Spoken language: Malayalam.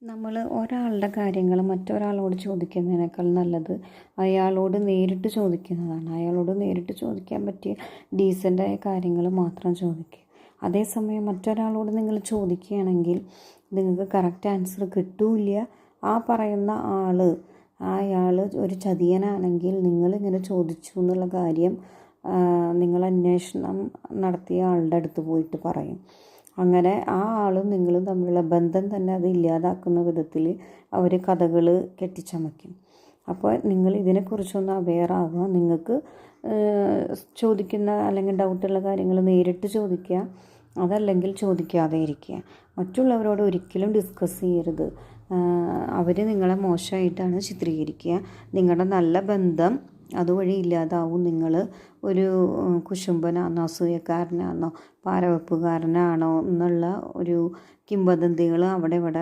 നമ്മൾ ഒരാളുടെ കാര്യങ്ങൾ മറ്റൊരാളോട് ചോദിക്കുന്നതിനേക്കാൾ നല്ലത് അയാളോട് നേരിട്ട് ചോദിക്കുന്നതാണ്. അയാളോട് നേരിട്ട് ചോദിക്കാൻ പറ്റിയ ഡീസൻ്റായ കാര്യങ്ങൾ മാത്രം ചോദിക്കുക. അതേസമയം മറ്റൊരാളോട് നിങ്ങൾ ചോദിക്കുകയാണെങ്കിൽ നിങ്ങൾക്ക് കറക്റ്റ് ആൻസർ കിട്ടില്ല. ആ പറയുന്ന അയാൾ ഒരു ചതിയനാണെങ്കിൽ നിങ്ങളിങ്ങനെ ചോദിച്ചു എന്നുള്ള കാര്യം നിങ്ങൾ അന്വേഷണം നടത്തിയ ആളുടെ അടുത്ത് പോയിട്ട് പറയും. അങ്ങനെ ആ ആളും നിങ്ങളും തമ്മിലുള്ള ബന്ധം തന്നെ അത് ഇല്ലാതാക്കുന്ന വിധത്തിൽ അവർ കഥകൾ കെട്ടിച്ചമയ്ക്കും. അപ്പോൾ നിങ്ങൾ ഇതിനെക്കുറിച്ചൊന്ന് അവെയറാവുക. നിങ്ങൾക്ക് ചോദിക്കുന്ന അല്ലെങ്കിൽ ഡൗട്ടുള്ള കാര്യങ്ങൾ നേരിട്ട് ചോദിക്കുക, അതല്ലെങ്കിൽ ചോദിക്കാതെ ഇരിക്കുക. മറ്റുള്ളവരോട് ഒരിക്കലും ഡിസ്കസ് ചെയ്യരുത്. അവർ നിങ്ങളെ മോശമായിട്ടാണ് ചിത്രീകരിക്കുക. നിങ്ങളുടെ നല്ല ബന്ധം അതുവഴി ഇല്ലാതാവും. നിങ്ങൾ ഒരു കുശുംബനാണോ, അസൂയക്കാരനാണോ, പാരവെപ്പുകാരനാണോ എന്നുള്ള ഒരു കിംവദന്തികൾ അവിടെ ഇവിടെ